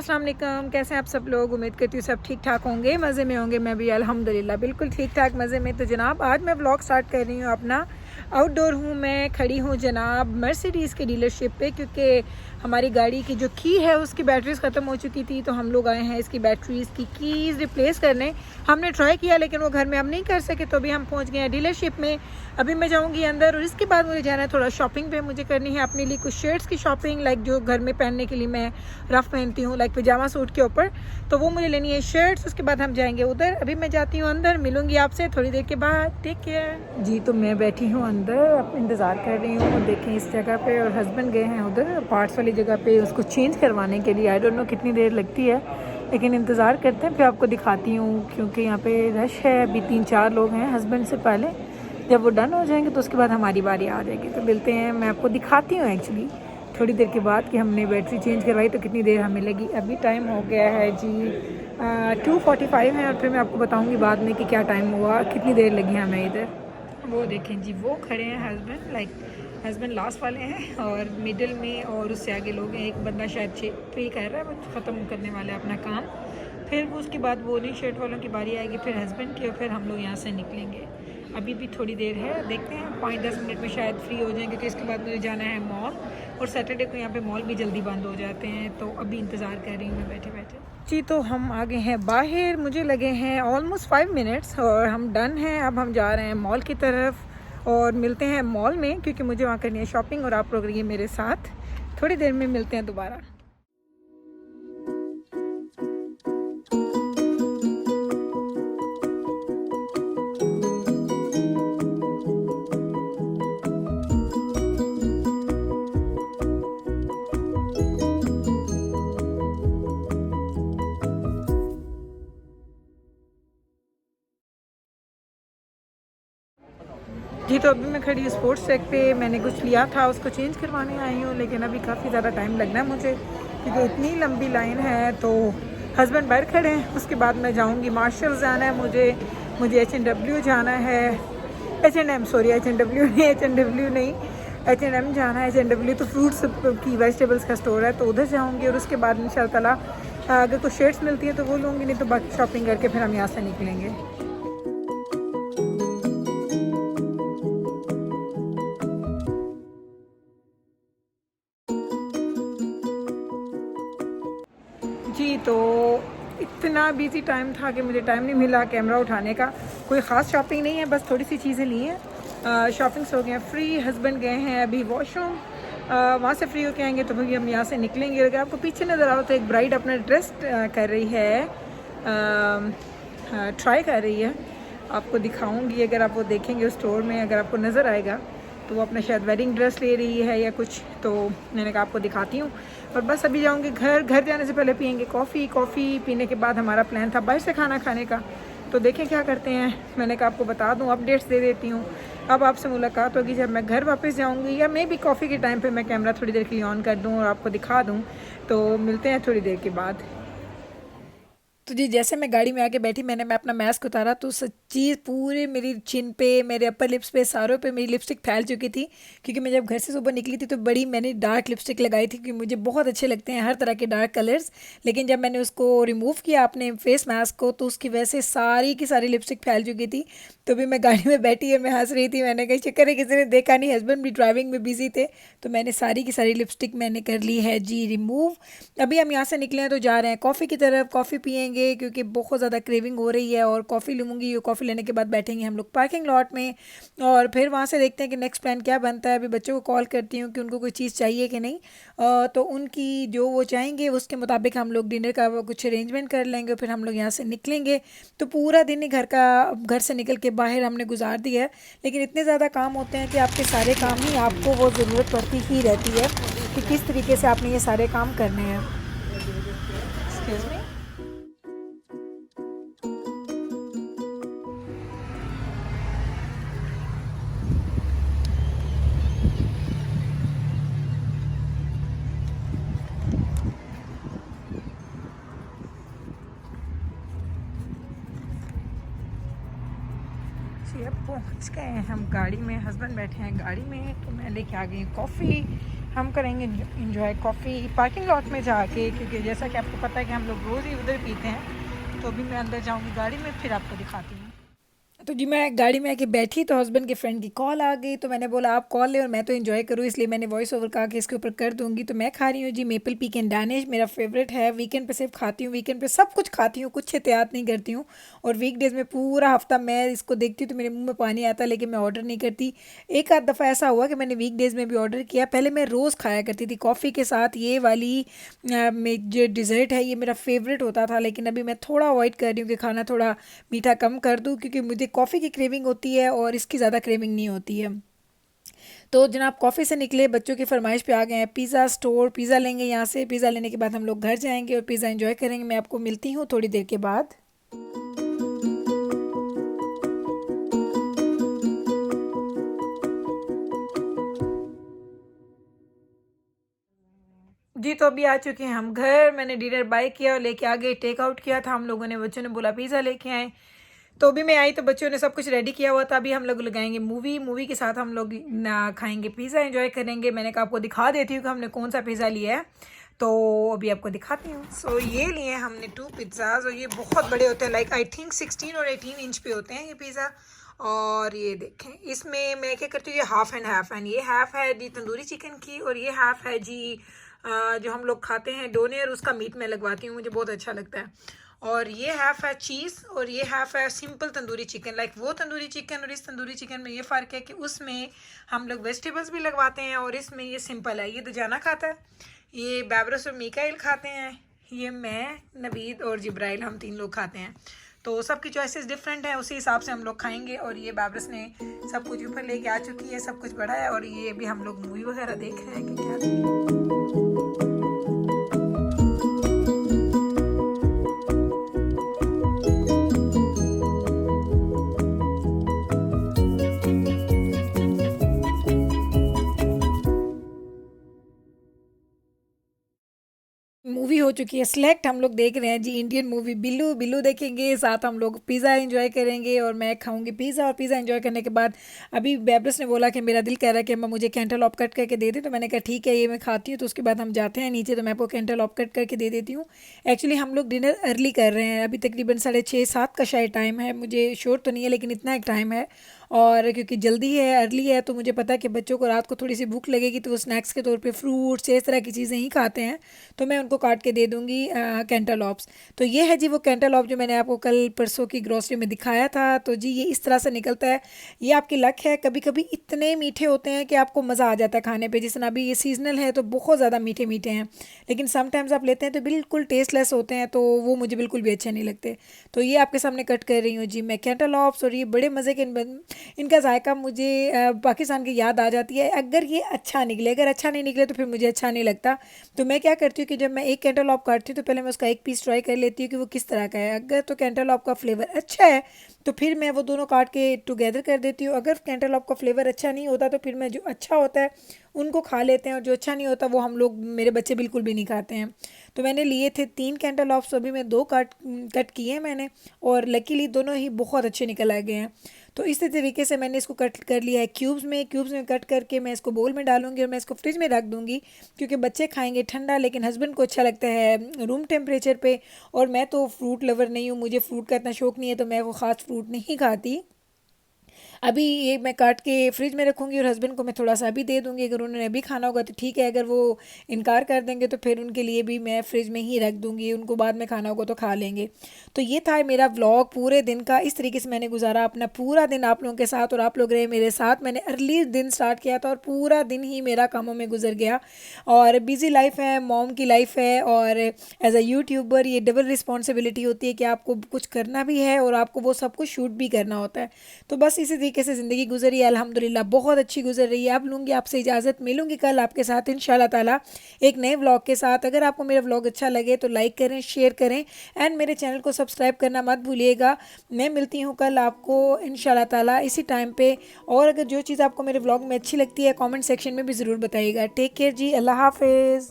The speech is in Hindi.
अस्सलाम वालेकुम, कैसे हैं आप सब लोग। उम्मीद करती हूँ सब ठीक ठाक होंगे, मज़े में होंगे। मैं भी अल्हम्दुलिल्लाह बिल्कुल ठीक ठाक मज़े में। तो जनाब आज मैं व्लॉग स्टार्ट कर रही हूँ अपना। आउटडोर हूँ मैं, खड़ी हूँ जनाब मर्सिडीज़ के डीलरशिप पे, क्योंकि हमारी गाड़ी की जो की है उसकी बैटरीज़ ख़त्म हो चुकी थी। तो हम लोग आए हैं इसकी बैटरीज़ की कीज़ रिप्लेस करने। हमने ट्राई किया लेकिन वो घर में हम नहीं कर सके, तो अभी हम पहुँच गए हैं डीलरशिप में। अभी मैं जाऊँगी अंदर और इसके बाद मुझे जाना है थोड़ा शॉपिंग पे। मुझे करनी है अपने लिए कुछ शर्ट्स की शॉपिंग, लाइक जो घर में पहनने के लिए मैं रफ़ पहनती हूँ, लाइक पजामा सूट के ऊपर। तो वो मुझे लेनी है शर्ट्स। उसके बाद हम जाएंगे उधर। अभी मैं जाती हूँ अंदर, मिलूंगी आपसे थोड़ी देर के बाद। टेक केयर जी। तो मैं बैठी हूँ अंदर, अब इंतज़ार कर रही हूँ। देखें इस जगह पे, और हस्बैंड गए हैं उधर पार्ट्स वाली जगह पे उसको चेंज करवाने के लिए। आई डोंट नो कितनी देर लगती है, लेकिन इंतज़ार करते हैं, फिर आपको दिखाती हूँ। क्योंकि यहाँ पे रश है, अभी 3-4 लोग हैं हस्बैंड से पहले। जब वो डन हो जाएंगे तो उसके बाद हमारी बारी आ जाएगी। तो मिलते हैं, मैं आपको दिखाती हूँ एक्चुअली थोड़ी देर के बाद कि हमने बैटरी चेंज करवाई तो कितनी देर हमें लगी। अभी टाइम हो गया है जी 2:45 है, और फिर मैं आपको बताऊंगी बाद में कि क्या टाइम हुआ, कितनी देर लगी हमें इधर। वो देखें जी, वो खड़े हैं हस्बैंड, लाइक हस्बैंड लास्ट वाले हैं और मिडिल में, और उससे आगे लोग हैं। एक बंदा शायद पे कर रहा है, वो ख़त्म करने वाला है अपना काम। फिर उसके बाद वो नहीं शर्ट वालों की बारी आएगी, फिर हस्बैंड की, और फिर हम लोग यहाँ से निकलेंगे। अभी भी थोड़ी देर है, देखते हैं 5-10 मिनट में शायद फ्री हो जाएंगे, क्योंकि इसके बाद मुझे जाना है मॉल, और सैटरडे को यहाँ पे मॉल भी जल्दी बंद हो जाते हैं। तो अभी इंतज़ार कर रही हूँ मैं बैठे बैठे जी। तो हम आ गए हैं बाहर, मुझे लगे हैं ऑलमोस्ट 5 मिनट्स और हम डन हैं। अब हम जा रहे हैं मॉल की तरफ और मिलते हैं मॉल में, क्योंकि मुझे वहाँ करनी है शॉपिंग, और आप लोग रहिए मेरे साथ। थोड़ी देर में मिलते हैं दोबारा। जी। तो अभी मैं खड़ी हूँ स्पोर्ट्स सेक पे। मैंने कुछ लिया था, उसको चेंज करवाने आई हूँ, लेकिन अभी काफ़ी ज़्यादा टाइम लगना है मुझे, क्योंकि इतनी लंबी लाइन है। तो हस्बैंड बाहर खड़े हैं। उसके बाद मैं जाऊँगी मार्शल्स जाना है मुझे H&W जाना है, H&M सॉरी, H&W नहीं, H&M जाना है। H&W तो फ्रूट्स की वेजिटेबल्स का स्टोर है, तो उधर जाऊँगी। और उसके बाद इंशाल्लाह ताला अगर कुछ शर्ट्स मिलती है तो वो लूँगी, नहीं तो बाकी शॉपिंग करके फिर हम यहाँ से निकलेंगे। जी। तो इतना बिजी टाइम था कि मुझे टाइम नहीं मिला कैमरा उठाने का। कोई ख़ास शॉपिंग नहीं है, बस थोड़ी सी चीज़ें ली हैं। शॉपिंग्स हो गए हैं फ्री। हस्बैंड गए हैं अभी वॉशरूम, वहाँ से फ्री होके आएंगे तो भैया हम यहाँ से निकलेंगे। अगर आपको पीछे नज़र आ रहा तो एक ब्राइड अपना ड्रेस कर रही है, ट्राई कर रही है। आपको दिखाऊंगी, अगर आप वो देखेंगे उस स्टोर में, अगर आपको नज़र आएगा तो वो अपना शायद वेडिंग ड्रेस ले रही है या कुछ। तो मैंने कहा आपको दिखाती हूँ। और बस अभी जाऊँगी घर जाने से पहले पियेंगे कॉफ़ी पीने के बाद हमारा प्लान था बाहर से खाना खाने का। तो देखें क्या करते हैं। मैंने कहा आपको बता दूँ, अपडेट्स दे देती हूँ। अब आपसे मुलाकात होगी जब मैं घर वापस जाऊँगी, या मे भी कॉफ़ी के टाइम पे मैं कैमरा थोड़ी देर के लिए ऑन कर दूँ और आपको दिखा दूँ। तो मिलते हैं थोड़ी देर के बाद। तो जी, जैसे मैं गाड़ी में आके बैठी, मैं अपना मास्क उतारा तो सच्ची पूरे मेरी चिन पे, मेरे अपर लिप्स पे, सारों पे मेरी लिपस्टिक फैल चुकी थी। क्योंकि मैं जब घर से सुबह निकली थी तो बड़ी मैंने डार्क लिपस्टिक लगाई थी, क्योंकि मुझे बहुत अच्छे लगते हैं हर तरह के डार्क कलर्स। लेकिन जब मैंने उसको रिमूव किया अपने फेस मास्क को, तो उसकी वजह से सारी की सारी लिपस्टिक फैल चुकी थी। तो भी मैं गाड़ी में बैठी है, मैं हंस रही थी। मैंने कहा चक्कर है किसी ने देखा नहीं, हस्बैंड भी ड्राइविंग में बिजी थे। तो मैंने सारी की सारी लिपस्टिक मैंने कर ली है जी रिमूव। अभी हम यहाँ से निकले हैं तो जा रहे हैं कॉफ़ी की तरफ। कॉफ़ी पियेंगे क्योंकि बहुत ज़्यादा क्रेविंग हो रही है, और कॉफ़ी लूँगी। कॉफ़ी लेने के बाद बैठेंगे हम लोग पार्किंग लॉट में, और फिर वहाँ से देखते हैं कि नेक्स्ट प्लान क्या बनता है। अभी बच्चों को कॉल करती हूँ कि उनको कोई चीज़ चाहिए कि नहीं, तो उनकी जो वो चाहेंगे उसके मुताबिक हम लोग डिनर का कुछ अरेंजमेंट कर लेंगे, फिर हम लोग यहाँ से निकलेंगे। तो पूरा दिन ही घर से निकल के बाहर हमने गुजार दिया है। लेकिन इतने ज़्यादा काम होते हैं कि आपके सारे काम ही आपको वो ज़रूरत पड़ती ही रहती है कि किस तरीके से आपने ये सारे काम करने हैं। Excuse me. जी, अब पहुँच गए हैं हम गाड़ी में। हस्बैंड बैठे हैं गाड़ी में, तो मैं लेके आ गई कॉफ़ी। हम करेंगे इंजॉय कॉफ़ी पार्किंग लॉट में जाके, क्योंकि जैसा कि आपको पता है कि हम लोग रोज़ ही उधर पीते हैं। तो अभी मैं अंदर जाऊंगी गाड़ी में, फिर आपको दिखाती हूँ। तो जी मैं गाड़ी में आके बैठी तो हस्बैंड के फ्रेंड की कॉल आ गई, तो मैंने बोला आप कॉल ले और मैं तो एंजॉय करूँ, इसलिए मैंने वॉइस ओवर कहा कि इसके ऊपर कर दूंगी। तो मैं खा रही हूँ जी मेपल पीकन डैनिश, मेरा फेवरेट है। वीकेंड पे सिर्फ खाती हूँ, वीकेंड पे सब कुछ खाती हूँ, कुछ एहतियात नहीं करती हूँ। और वीकडेज में पूरा हफ्ता मैं इसको देखती हूँ तो मेरे मुंह में पानी आता है, लेकिन मैं ऑर्डर नहीं करती। एक आध दफ़ा ऐसा हुआ कि मैंने वीकडेज में भी ऑर्डर किया। पहले मैं रोज़ खाया करती थी कॉफ़ी के साथ, ये वाली जो डिज़र्ट है ये मेरा फेवरेट होता था, लेकिन अभी मैं थोड़ा अवॉइड कर रही हूँ कि खाना थोड़ा मीठा कम कर दूँ, क्योंकि मुझे कॉफ़ी की क्रेविंग होती है और इसकी ज़्यादा क्रेविंग नहीं होती है। तो जनाब कॉफ़ी से निकले बच्चों की फरमाइश पे आ गए हैं पिज़्ज़ा स्टोर, पिज़्ज़ा लेंगे यहाँ से। पिज़्ज़ा लेने के बाद हम लोग घर जाएंगे और पिज़्ज़ा एंजॉय करेंगे। मैं आपको मिलती हूँ थोड़ी देर के बाद। जी तो अभी आ चुके हैं हम घर। मैंने डिनर बाय किया और लेके आ गए, टेक आउट किया था हम लोगों ने। बच्चों ने बोला पिज़्ज़ा लेके आए, तो अभी मैं आई तो बच्चों ने सब कुछ रेडी किया हुआ था। अभी हम लोग लगाएंगे मूवी, मूवी के साथ हम लोग ना खाएंगे पिज़्ज़ा, एंजॉय करेंगे। मैंने कहा आपको दिखा देती हूँ कि हमने कौन सा पिज़्ज़ा लिया है, तो अभी आपको दिखाती हूँ। सो ये लिए हैं हमने 2 पिज़्ज़ाज, और ये बहुत बड़े होते हैं, लाइक आई थिंक 16 और 18 इंच पे होते हैं ये पिज़्ज़ा। और ये देखें, इसमें मैं क्या करती हूँ, ये हाफ़ एंड हाफ़ एंड, ये हाफ़ है जी तंदूरी चिकन की और ये हाफ़ है जी जो हम लोग खाते हैं डोनेर, उसका मीट मैं लगवाती हूँ, मुझे बहुत अच्छा लगता है। और ये हाफ़ है चीज़ और ये हाफ़ है सिंपल तंदूरी चिकन। लाइक वो तंदूरी चिकन और इस तंदूरी चिकन में ये फ़र्क है कि उसमें हम लोग वेजिटेबल्स भी लगवाते हैं और इसमें ये सिंपल है। ये दजाना खाता है, ये बैबरस और मीकाइल खाते हैं, ये मैं, नवीद और जिब्राइल, हम 3 लोग खाते हैं। तो सबकी चॉइसेस डिफरेंट हैं, उसी हिसाब से हम लोग खाएंगे। और ये बैबरस ने सब कुछ ऊपर लेके आ चुकी है, सब कुछ बड़ा है। और ये भी हम लोग मूवी वगैरह देख रहे हैं कि क्या देखें। मूवी हो चुकी है सिलेक्ट, हम लोग देख रहे हैं जी इंडियन मूवी बिल्लू। बिल्लू देखेंगे, साथ हम लोग पिज़्ज़ा एंजॉय करेंगे और मैं खाऊंगी पिज़्ज़ा। और पिज़्ज़ा एंजॉय करने के बाद अभी बेब्रस ने बोला कि मेरा दिल कह रहा है कि अम्मा मुझे कैंटरलॉप कट करके दे दे, तो मैंने कहा ठीक है ये मैं खाती हूँ। तो उसके बाद हम जाते हैं नीचे, तो मैं आपको कैंटरलॉप कट करके दे देती हूँ। एक्चुअली हम लोग डिनर अर्ली कर रहे हैं, अभी तकरीबन 6:30-7 का शायद टाइम है, मुझे श्योर तो नहीं है लेकिन इतना एक टाइम है। और क्योंकि जल्दी है, अर्ली है, तो मुझे पता है कि बच्चों को रात को थोड़ी सी भूख लगेगी, तो वो स्नैक्स के तौर पे फ्रूट्स इस तरह की चीज़ें ही खाते हैं, तो मैं उनको काट के दे दूँगी कैंटालॉप्स। तो ये है जी वो कैंटालॉप जो मैंने आपको कल परसों की ग्रॉसरी में दिखाया था। तो जी ये इस तरह से निकलता है, ये आपकी लक है। कभी कभी इतने मीठे होते हैं कि आपको मज़ा आ जाता है खाने पे, जिस तरह अभी ये सीजनल है तो बहुत ज़्यादा मीठे मीठे हैं, लेकिन समटाइम्स आप लेते हैं तो बिल्कुल टेस्टलेस होते हैं, तो वो मुझे बिल्कुल भी अच्छे नहीं लगते। तो ये आपके सामने कट कर रही हूँ जी मैं कैंटालॉप्स, और ये बड़े मज़े के इनका जायका मुझे पाकिस्तान की याद आ जाती है। अगर ये अच्छा निकले, अगर अच्छा नहीं निकले तो फिर मुझे अच्छा नहीं लगता। तो मैं क्या करती हूँ कि जब मैं एक कैंटालॉप काटती हूँ तो पहले मैं उसका एक पीस ट्राई कर लेती हूँ कि वो किस तरह का है। अगर तो कैंटालॉप का फ्लेवर अच्छा है तो फिर मैं वो दोनों काट के टुगेदर कर देती हूँ। अगर कैंटालॉप का फ्लेवर अच्छा नहीं होता तो फिर मैं जो अच्छा होता है उनको खा लेते हैं, और जो अच्छा नहीं होता वो हम लोग, मेरे बच्चे बिल्कुल भी नहीं खाते हैं। तो मैंने लिए थे 3 कैंटालॉप्स, अभी मैं 2 कट किए हैं मैंने, और लकीली दोनों ही बहुत अच्छे निकल आ गए हैं। तो इसी तरीके से मैंने इसको कट कर लिया है क्यूब्स में कट करके मैं इसको बोल में डालूंगी और मैं इसको फ्रिज में रख दूंगी, क्योंकि बच्चे खाएंगे ठंडा, लेकिन हस्बैंड को अच्छा लगता है रूम टेम्परेचर पे। और मैं तो फ्रूट लवर नहीं हूँ, मुझे फ्रूट का इतना शौक नहीं है, तो मैं वो ख़ास फ्रूट नहीं खाती। अभी ये मैं काट के फ्रिज में रखूँगी और हस्बैंड को मैं थोड़ा सा अभी दे दूँगी, अगर उन्होंने अभी खाना होगा तो ठीक है, अगर वो इनकार कर देंगे तो फिर उनके लिए भी मैं फ्रिज में ही रख दूँगी, उनको बाद में खाना होगा तो खा लेंगे। तो ये था मेरा व्लॉग पूरे दिन का, इस तरीके से मैंने गुजारा अपना पूरा दिन आप लोगों के साथ, और आप लोग रहे मेरे साथ। मैंने अर्ली दिन स्टार्ट किया था और पूरा दिन ही मेरा कामों में गुजर गया। और बिज़ी लाइफ है, मॉम की लाइफ है, और एज अ यूट्यूबर ये डबल रिस्पॉन्सिबिलिटी होती है कि आपको कुछ करना भी है और आपको वो सब कुछ शूट भी करना होता है। तो बस इसी तरीके से ज़िंदगी गुजरी है, अल्हम्दुलिल्लाह बहुत अच्छी गुजर रही है। अब लूँगी आपसे इजाज़त, मिलूँगी कल आपके साथ इंशाल्लाह ताला एक नए व्लॉग के साथ। अगर आपको मेरा व्लॉग अच्छा लगे तो लाइक करें, शेयर करें, एंड मेरे चैनल को सब्सक्राइब करना मत भूलिएगा। मैं मिलती हूँ कल आपको इंशाल्लाह ताला इसी टाइम पे। और अगर जो चीज़ आपको मेरे व्लॉग में अच्छी लगती है कमेंट सेक्शन में भी ज़रूर बताइएगा। टेक केयर जी, अल्लाह हाफिज़।